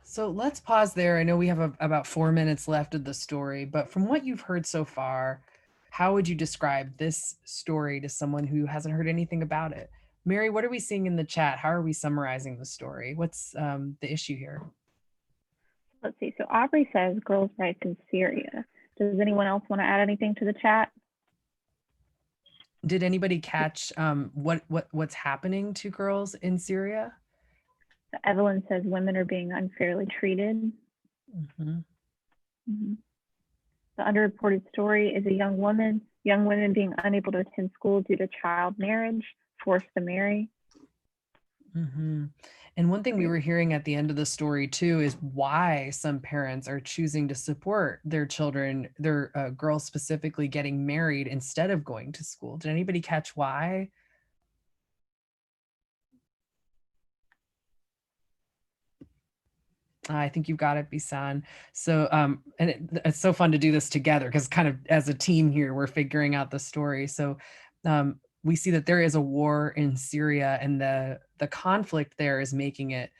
So let's pause there. I know we have about 4 minutes left of the story, but from what you've heard so far, how would you describe this story to someone who hasn't heard anything about it? Mary, what are we seeing in the chat? How are we summarizing the story? What's the issue here? Let's see. So Aubrey says girls' rights in Syria. Does anyone else want to add anything to the chat? Did anybody catch what's happening to girls in Syria? Evelyn says women are being unfairly treated. Mm-hmm. Mm-hmm. The underreported story is young women being unable to attend school due to child marriage, forced to marry. Mm-hmm. And one thing we were hearing at the end of the story too is why some parents are choosing to support their children, their girls specifically, getting married instead of going to school. Did anybody catch why? I think you've got it, Bisan. So, and it's so fun to do this together because kind of as a team here, we're figuring out the story. So we see that there is a war in Syria and the conflict there is making it,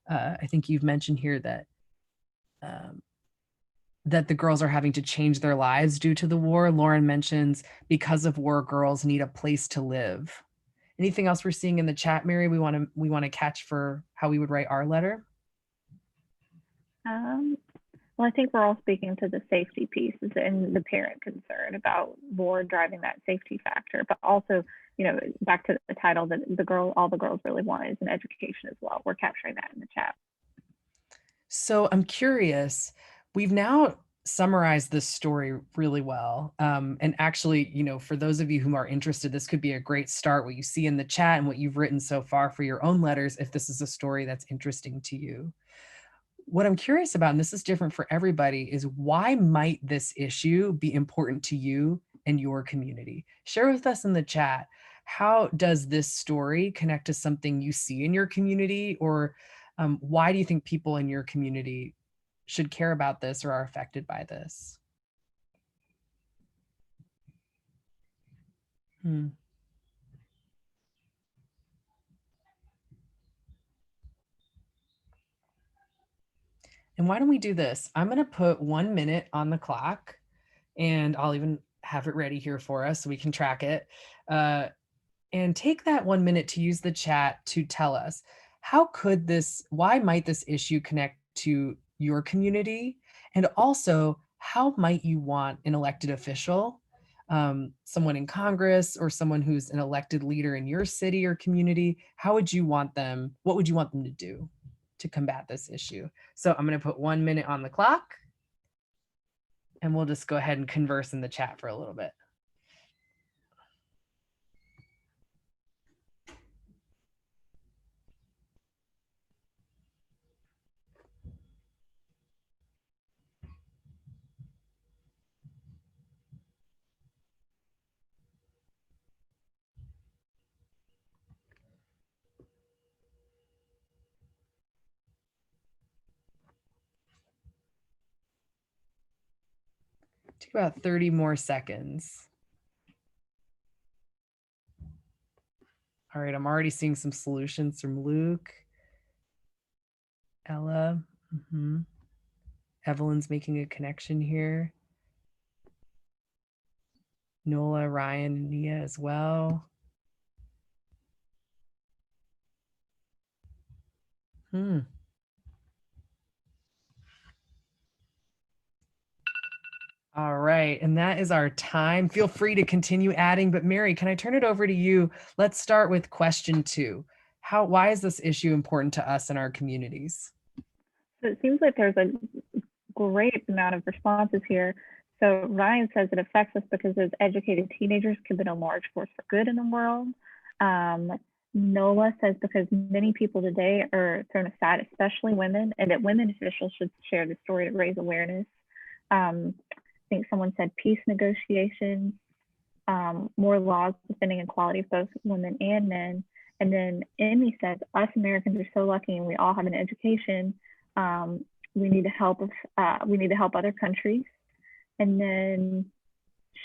I think you've mentioned here that that the girls are having to change their lives due to the war. Lauren mentions because of war, girls need a place to live. Anything else we're seeing in the chat, Mary, we want to catch for how we would write our letter? Well, I think we're all speaking to the safety pieces and the parent concern about war driving that safety factor, but also, you know, back to the title that all the girls really want is an education as well. We're capturing that in the chat. So I'm curious, we've now summarized this story really well. And actually, you know, for those of you who are interested, this could be a great start, what you see in the chat and what you've written so far for your own letters, if this is a story that's interesting to you. What I'm curious about, and this is different for everybody, is why might this issue be important to you and your community? Share with us in the chat, how does this story connect to something you see in your community? Or why do you think people in your community should care about this or are affected by this? And why don't we do this? I'm going to put 1 minute on the clock and I'll even have it ready here for us so we can track it. And take that 1 minute to use the chat to tell us why might this issue connect to your community? And also, how might you want an elected official, someone in Congress or someone who's an elected leader in your city or community, what would you want them to do to combat this issue? So I'm going to put 1 minute on the clock and we'll just go ahead and converse in the chat for a little bit. Take about 30 more seconds. All right, I'm already seeing some solutions from Luke, Ella. Evelyn's making a connection here. Nola, Ryan, and Nia as well. All right, and that is our time. Feel free to continue adding, but Mary, can I turn it over to you? Let's start with question 2. Why is this issue important to us and our communities? So it seems like there's a great amount of responses here. So Ryan says it affects us because those educated teenagers could be a large force for good in the world. Nola says because many people today are thrown aside, especially women, and that women officials should share the story to raise awareness. I think someone said peace negotiations, more laws defending equality of both women and men. And then Emmy says, us Americans are so lucky and we all have an education. We need to help other countries. And then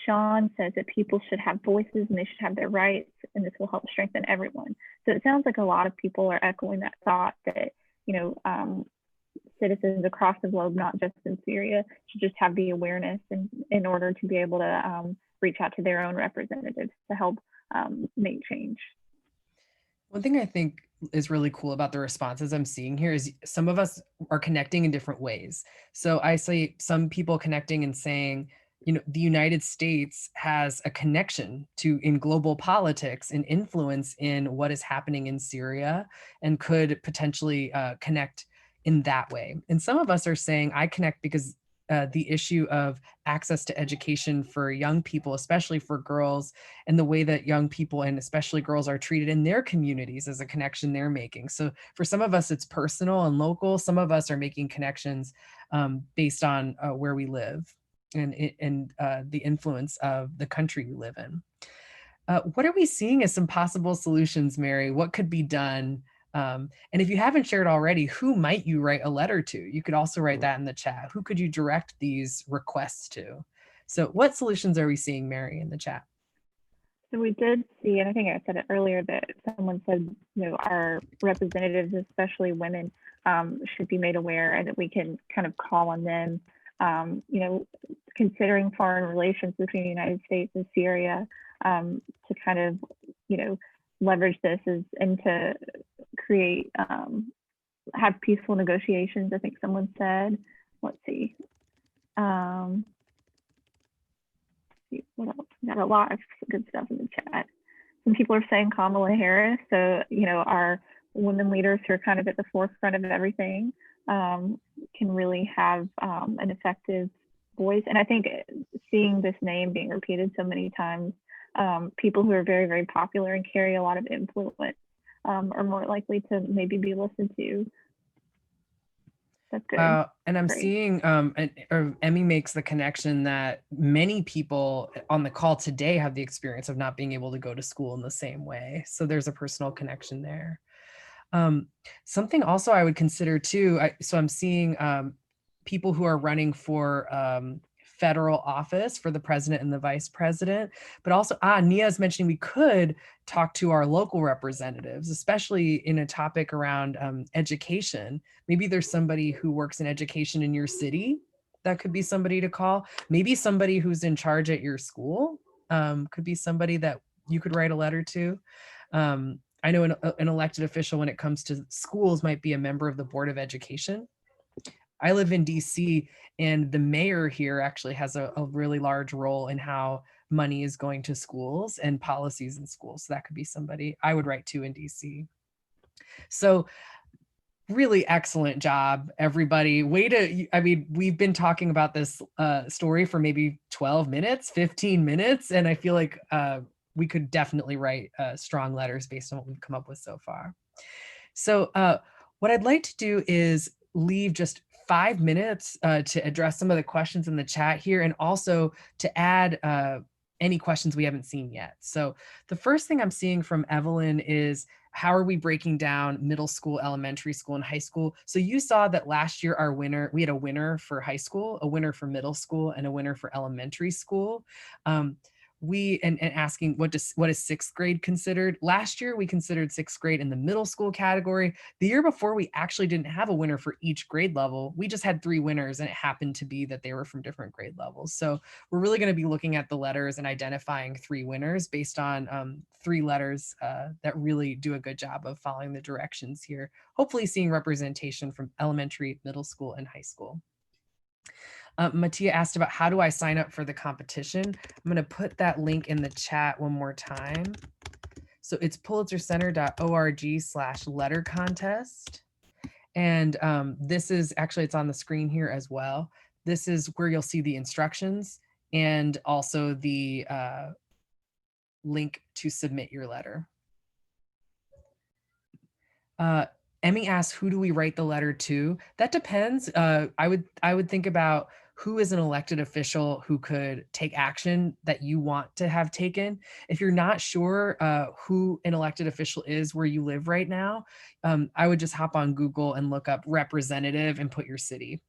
Sean says that people should have voices and they should have their rights, and this will help strengthen everyone. So it sounds like a lot of people are echoing that thought that, citizens across the globe, not just in Syria, should just have the awareness in order to be able to reach out to their own representatives to help make change. One thing I think is really cool about the responses I'm seeing here is some of us are connecting in different ways. So I see some people connecting and saying, the United States has a connection in global politics and influence in what is happening in Syria and could potentially connect in that way. And some of us are saying, I connect because the issue of access to education for young people, especially for girls, and the way that young people and especially girls are treated in their communities is a connection they're making. So for some of us, it's personal and local. Some of us are making connections based on where we live and the influence of the country we live in. What are we seeing as some possible solutions, Mary? What could be done? And if you haven't shared already, who might you write a letter to? You could also write that in the chat. Who could you direct these requests to? So what solutions are we seeing, Mary, in the chat? So we did see, and I think I said it earlier, that someone said, our representatives, especially women, should be made aware and that we can kind of call on them, considering foreign relations between the United States and Syria, to kind of, leverage this and to create, have peaceful negotiations, I think someone said. Let's see. What else? We got a lot of good stuff in the chat. Some people are saying Kamala Harris. So, our women leaders who are kind of at the forefront of everything can really have an effective voice. And I think seeing this name being repeated so many times, people who are very, very popular and carry a lot of influence are more likely to maybe be listened to. That's good. And I'm seeing, Emmy makes the connection that many people on the call today have the experience of not being able to go to school in the same way. So there's a personal connection there. Something also I would consider too, so I'm seeing people who are running for federal office for the president and the vice president, but also Nia is mentioning we could talk to our local representatives, especially in a topic around education. Maybe there's somebody who works in education in your city that could be somebody to call. Maybe somebody who's in charge at your school could be somebody that you could write a letter to. I know an elected official when it comes to schools might be a member of the Board of Education. I live in DC, and the mayor here actually has a really large role in how money is going to schools and policies in schools. So that could be somebody I would write to in DC. So really excellent job, everybody. We've been talking about this story for maybe 12 minutes, 15 minutes, and I feel like we could definitely write strong letters based on what we've come up with so far. So what I'd like to do is leave just 5 minutes to address some of the questions in the chat here, and also to add any questions we haven't seen yet. So the first thing I'm seeing from Evelyn is, how are we breaking down middle school, elementary school, and high school? So you saw that last year we had a winner for high school, a winner for middle school, and a winner for elementary school. And asking what is 6th grade considered? Last year, we considered 6th grade in the middle school category. The year before, we actually didn't have a winner for each grade level. We just had 3 winners, and it happened to be that they were from different grade levels. So we're really going to be looking at the letters and identifying 3 winners based on 3 letters that really do a good job of following the directions here, hopefully seeing representation from elementary, middle school, and high school. Mattia asked about how do I sign up for the competition. I'm going to put that link in the chat one more time. So it's pulitzercenter.org/letter contest. And this is actually, it's on the screen here as well. this is where you'll see the instructions and also the link to submit your letter. Emmy asks, who do we write the letter to? That depends. I would think about who is an elected official who could take action that you want to have taken. If you're not sure who an elected official is where you live right now, I would just hop on Google and look up representative and put your city.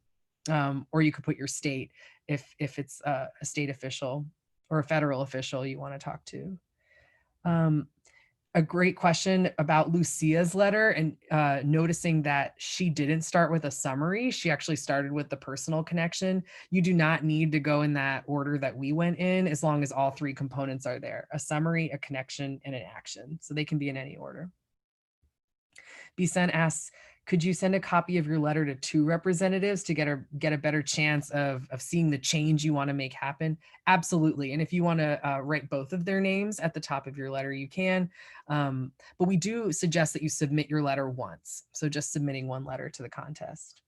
Or you could put your state if it's a state official or a federal official you want to talk to. A great question about Lucia's letter and noticing that she didn't start with a summary. She actually started with the personal connection. You do not need to go in that order that we went in as long as all three components are there: a summary, a connection, and an action. So they can be in any order. Bisen asks, could you send a copy of your letter to 2 representatives to get a better chance of seeing the change you want to make happen? Absolutely. And if you want to write both of their names at the top of your letter, you can. But we do suggest that you submit your letter once. So just submitting 1 letter to the contest.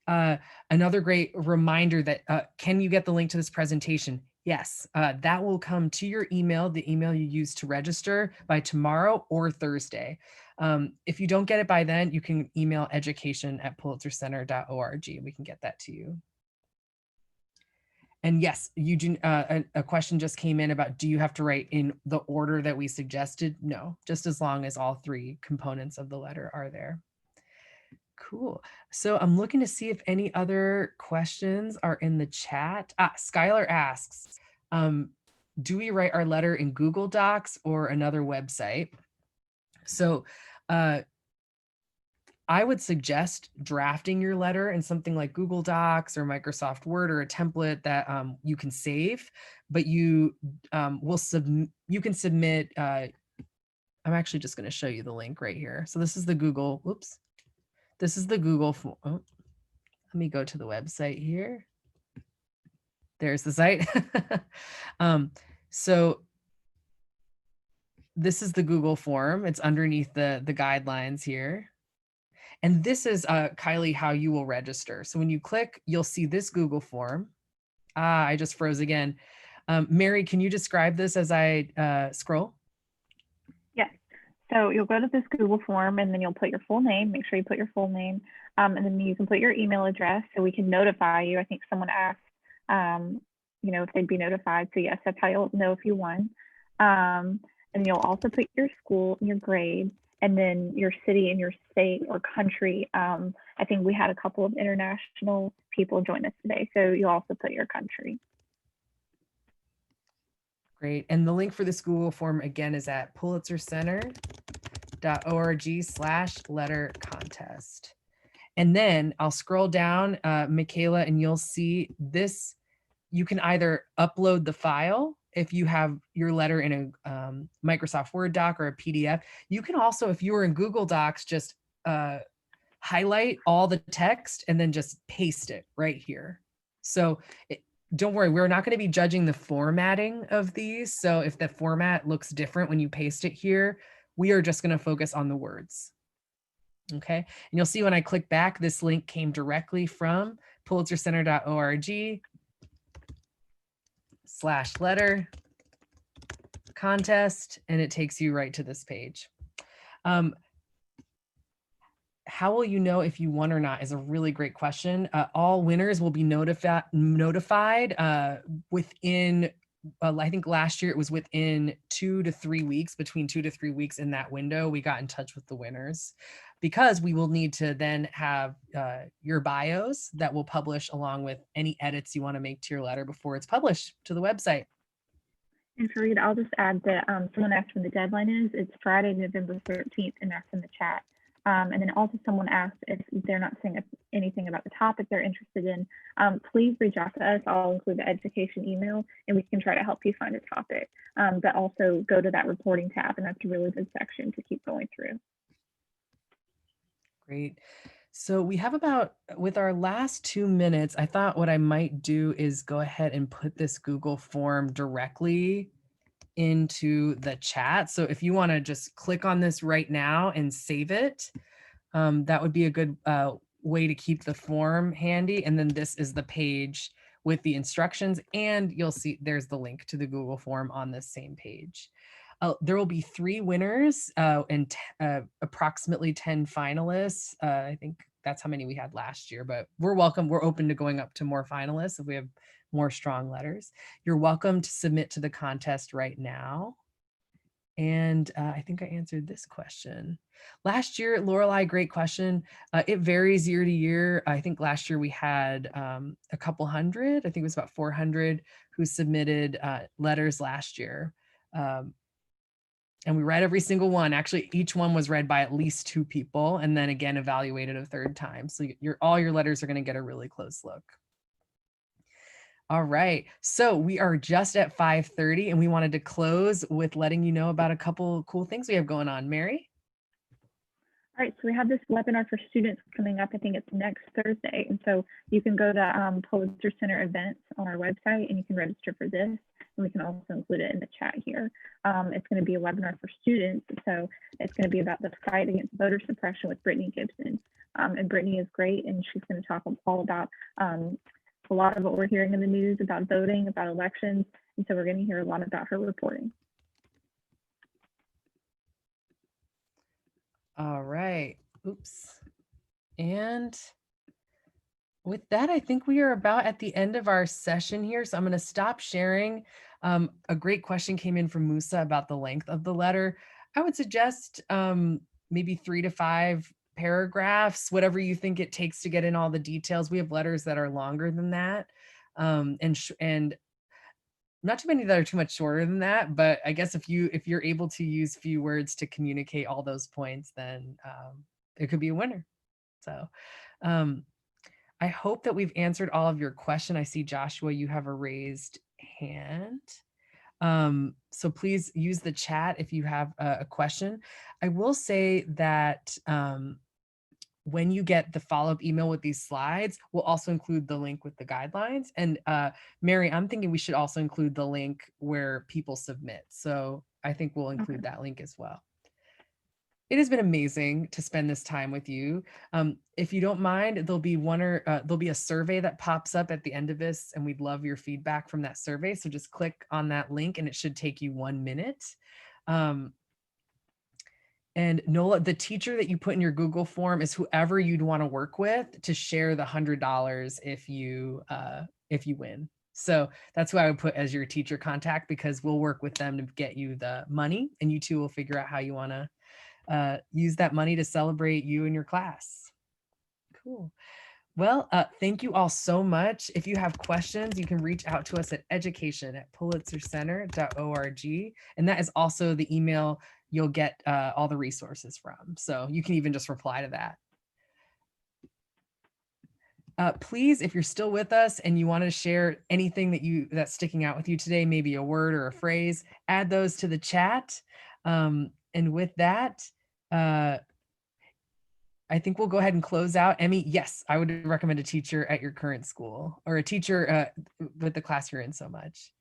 Another great reminder that can you get the link to this presentation? Yes, that will come to your email, the email you use to register, by tomorrow or Thursday. If you don't get it by then, you can email education@pulitzercenter.org. We can get that to you. And yes, you do. A question just came in about, do you have to write in the order that we suggested? No, just as long as all 3 components of the letter are there. Cool. So I'm looking to see if any other questions are in the chat. Skylar asks, do we write our letter in Google Docs or another website? So I would suggest drafting your letter in something like Google Docs or Microsoft Word or a template that you can save, but you you can submit. I'm actually just going to show you the link right here. So this is the Google, whoops. This is the Google form. Oh, let me go to the website here. There's the site. So this is the Google form. It's underneath the guidelines here. And this is, Kylie, how you will register. So when you click, you'll see this Google form. I just froze again. Mary, can you describe this as I scroll? Yes. So you'll go to this Google form and then you'll put your full name. Make sure you put your full name. And then you can put your email address so we can notify you. I think someone asked, if they'd be notified. So yes, that's how you'll know if you won. And you'll also put your school and your grade, and then your city and your state or country. I think we had a couple of international people join us today. So you'll also put your country. Great. And the link for this Google form, again, is at pulitzercenter.org/letter contest. And then I'll scroll down, Michaela, and you'll see this. You can either upload the file if you have your letter in a Microsoft Word doc or a PDF. You can also, if you were in Google Docs, just highlight all the text and then just paste it right here. So don't worry, we're not going to be judging the formatting of these. So if the format looks different when you paste it here, we are just going to focus on the words. Okay, and you'll see when I click back, this link came directly from pulitzercenter.org/letter contest, and it takes you right to this page. How will you know if you won or not is a really great question. All winners will be notified within, I think last year it was within 2 to 3 weeks, between 2 to 3 weeks in that window, we got in touch with the winners, because we will need to then have your bios that will publish along with any edits you want to make to your letter before it's published to the website. And Fareed, I'll just add that someone asked when the deadline is. It's Friday, November 13th, and that's in the chat. And then also someone asked if they're not saying anything about the topic they're interested in. Please reach out to us. I'll include the education email and we can try to help you find a topic. But also go to that reporting tab, and that's a really good section to keep going through. Great. So we have with our last 2 minutes, I thought what I might do is go ahead and put this Google form directly into the chat. So if you want to just click on this right now and save it, that would be a good way to keep the form handy. And then this is the page with the instructions, and you'll see there's the link to the Google form on this same page. There will be 3 winners and approximately 10 finalists. I think that's how many we had last year, but we're open to going up to more finalists if we have more strong letters. You're welcome to submit to the contest right now. And I think I answered this question. Last year, Lorelei, great question. It varies year to year. I think last year we had a couple hundred. I think it was about 400 who submitted letters last year. And we read every single one. Actually, each one was read by at least 2 people, and then again evaluated a 3rd time. So all your letters are going to get a really close look. All right, so we are just at 5:30, and we wanted to close with letting you know about a couple cool things we have going on. Mary? All right, so we have this webinar for students coming up. I think it's next Thursday. And so you can go to Pulitzer Center events on our website, and you can register for this. And we can also include it in the chat here. It's going to be a webinar for students. So it's going to be about the fight against voter suppression with Brittany Gibson. And Brittany is great, and she's going to talk all about a lot of what we're hearing in the news about voting, about elections. And so we're going to hear a lot about her reporting. All right. Oops. And with that, I think we are about at the end of our session here. So I'm going to stop sharing. A great question came in from Musa about the length of the letter. I would suggest maybe 3 to 5 paragraphs, whatever you think it takes to get in all the details. We have letters that are longer than that. And not too many that are too much shorter than that, but I guess if you're able to use few words to communicate all those points, then it could be a winner. So I hope that we've answered all of your questions. I see, Joshua, you have a raised hand. So please use the chat if you have a question. I will say that when you get the follow-up email with these slides, we'll also include the link with the guidelines. And Mary, I'm thinking we should also include the link where people submit. So I think we'll include that link as well. It has been amazing to spend this time with you. If you don't mind, there'll be a survey that pops up at the end of this, and we'd love your feedback from that survey. So just click on that link, and it should take you 1 minute. And Nola, the teacher that you put in your Google form is whoever you'd want to work with to share the $100 if you win. So that's who I would put as your teacher contact, because we'll work with them to get you the money, and you two will figure out how you want to use that money to celebrate you and your class. Cool. Well, thank you all so much. If you have questions, you can reach out to us at education@pulitzercenter.org. And that is also the email you'll get all the resources from. So you can even just reply to that. Please, if you're still with us and you want to share anything that's sticking out with you today, maybe a word or a phrase, add those to the chat. And with that, I think we'll go ahead and close out. Emmy, yes, I would recommend a teacher at your current school, or a teacher with the class you're in so much,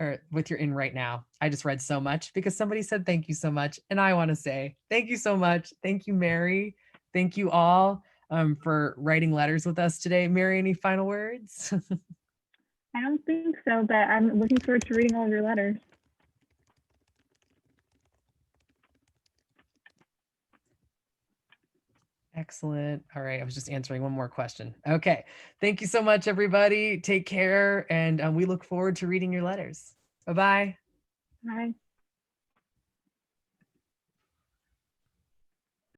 or you're in right now. I just read so much because somebody said thank you so much. And I want to say thank you so much. Thank you, Mary. Thank you all for writing letters with us today. Mary, any final words? I don't think so, but I'm looking forward to reading all of your letters. Excellent. All right. I was just answering one more question. Okay. Thank you so much, everybody. Take care. And we look forward to reading your letters. Bye-bye. Bye.